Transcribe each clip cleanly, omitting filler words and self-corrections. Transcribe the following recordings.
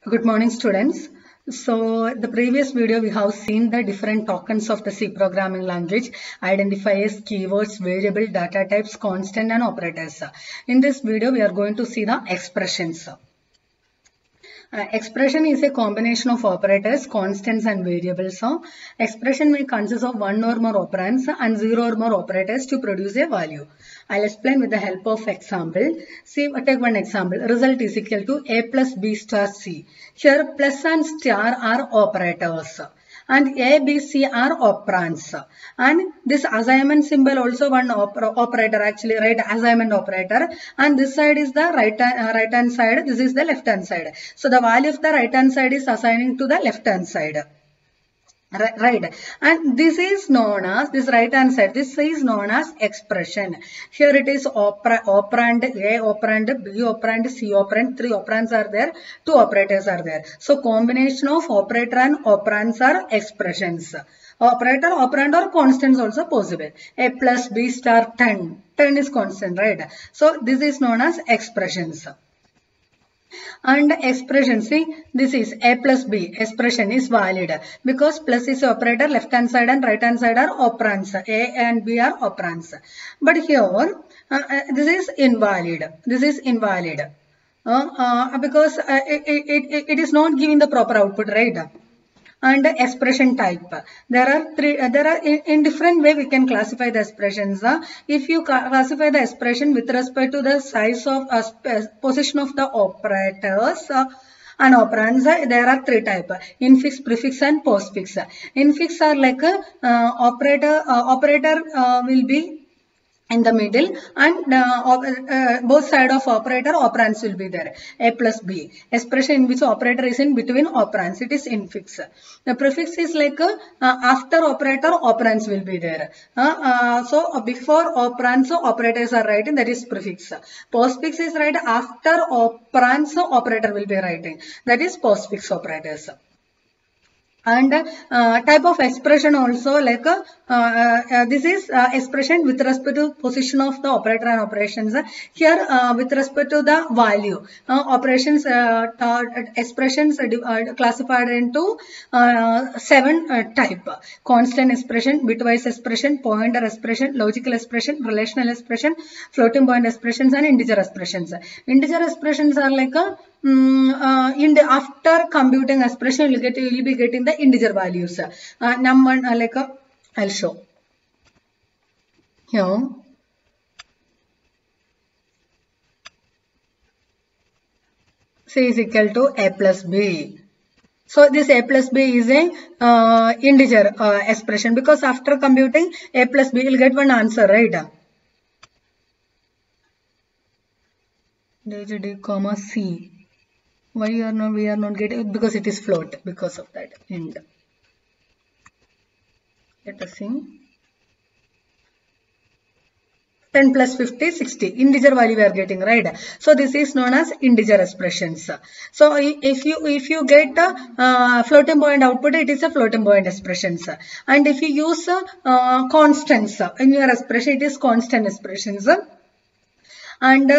Good morning, students. So, the previous video we have seen the different tokens of the C programming language, identifiers, keywords, variable, data types, constant and operators. In this video, we are going to see the expressions. Expression is a combination of operators, constants and variables. Expression may consist of one or more operands and zero or more operators to produce a value. I'll explain with the help of example. See, take one example. Result is equal to A plus B star C. Here plus and star are operators. And A, B, C are operands. And this assignment symbol also one operator, actually right, assignment operator. And this side is the right hand side. This is the left hand side. So the value of the right hand side is assigning to the left hand side. Right, and this is known as, this right hand side, this is known as expression. Here it is operand, A operand, B operand, C operand, 3 operands are there, 2 operators are there. So combination of operator and operands are expressions. Operator, operand or constants also possible. A plus B star 10, 10 is constant, right? So this is known as expressions. And expression, see, this is A plus B, expression is valid because plus is operator, left hand side and right hand side are operands. A and B are operands. But here, this is invalid. This is invalid because it is not giving the proper output, right? And expression type. There are in different way we can classify the expressions. If you classify the expression with respect to the size of position of the operators and operands, there are 3 types: infix, prefix and postfix. Infix are like operator will be in the middle and both side of operator operands will be there. A plus B, expression in which operator is in between operands, it is infix. The prefix is like after operator operands will be there. So before operands operators are writing, that is prefix. Postfix is right after operands operator will be writing, that is postfix operators. And type of expression also like this is expression with respect to position of the operator and operations. Here with respect to the value, operations expressions classified into 7 type: constant expression, bitwise expression, pointer expression, logical expression, relational expression, floating point expressions and integer expressions. Integer expressions are like after computing expression you will be getting the integer values. Number like I'll show here. C is equal to A plus B. So this A plus B is a integer expression because after computing A plus B will get one answer, right? D comma C. Why we are not getting? Because it is float, because of that end. Let us see. 10 plus 50, 60. Integer value we are getting, right? So this is known as integer expressions. So if you get floating point output, it is a floating point expressions. And if you use constants in your expression, it is constant expressions. And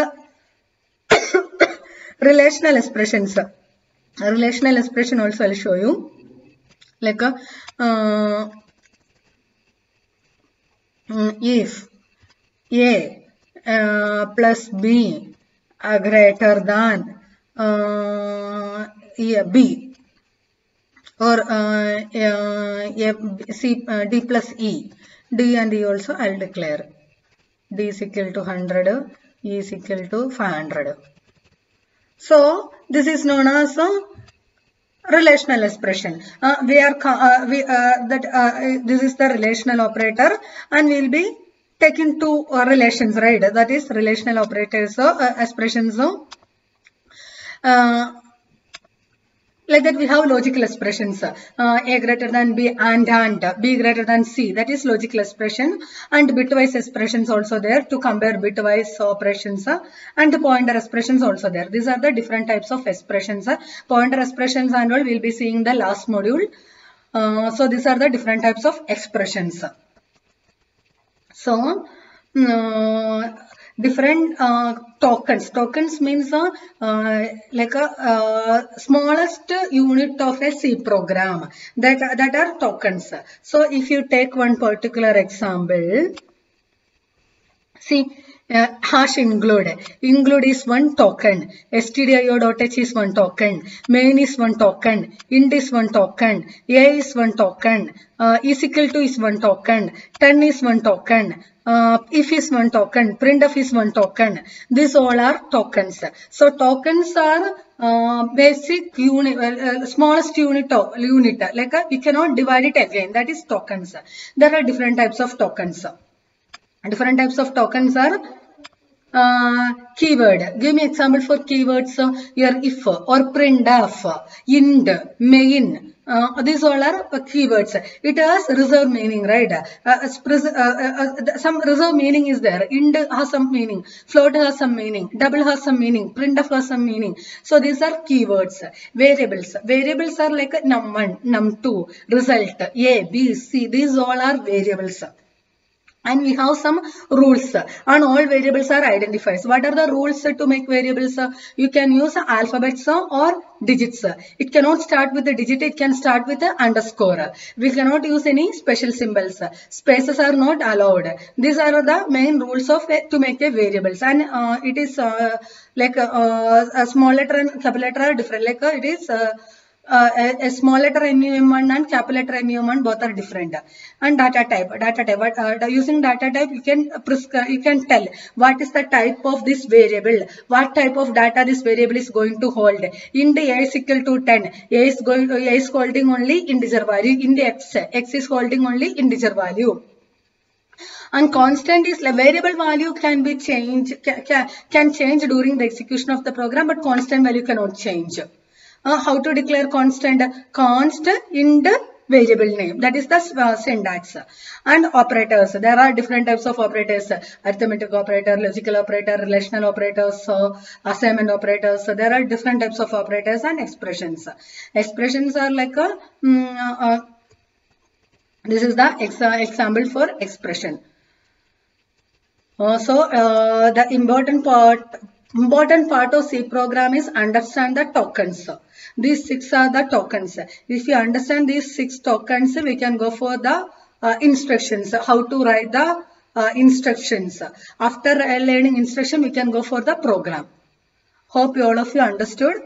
relational expressions. Relational expression also I'll show you. Like if A plus B greater than B, or D plus E. D and E also I'll declare. D is equal to 100, E is equal to 500. So this is known as relational expression. This is the relational operator, and we'll be taking 2 relations, right? That is relational operators expressions. Like that we have logical expressions. A greater than B and B greater than C, that is logical expression. And bitwise expressions also there to compare bitwise operations. And the pointer expressions also there. These are the different types of expressions. Pointer expressions and all we'll be seeing the last module. So these are the different types of expressions. So different tokens. Tokens means like a smallest unit of a C program. That are tokens. So if you take one particular example, see, hash include. Include is one token. stdio.h is one token. Main is one token. Int is one token. A is one token. Is equal to is one token. 10 is one token. If is one token. Printf is one token. These all are tokens. So tokens are basic unit, smallest unit. Like you cannot divide it again. That is tokens. There are different types of tokens. Different types of tokens are keyword. Give me example for keywords. Here if or printf, int, main. These all are keywords. It has reserved meaning, right? Some reserved meaning is there. Int has some meaning. Float has some meaning. Double has some meaning. Printf has some meaning. So these are keywords. Variables. Variables are like num1, num2, result, A, B, C. These all are variables. And we have some rules, and all variables are identified. What are the rules to make variables? You can use alphabets or digits. It cannot start with a digit, it can start with an underscore. We cannot use any special symbols. Spaces are not allowed. These are the main rules of to make a variables. And it is like a small letter and capital letter are different. Like it is a small letter NUM1 and capital letter NUM1 both are different. And data type. Using data type, you can tell what is the type of this variable, what type of data this variable is going to hold. Int A is equal to 10. A is holding only integer value. In the X is holding only integer value. And constant is variable value can be changed, can change during the execution of the program, but constant value cannot change. How to declare constant? Const int variable name. That is the syntax. And operators. There are different types of operators. Arithmetic operator, logical operator, relational operators, assignment operators. There are different types of operators and expressions. Expressions are like this is the example for expression. The important part of C program is understand the tokens. These 6 are the tokens. If you understand these 6 tokens, we can go for the instructions. How to write the instructions. After learning instruction, we can go for the program. Hope all of you understood.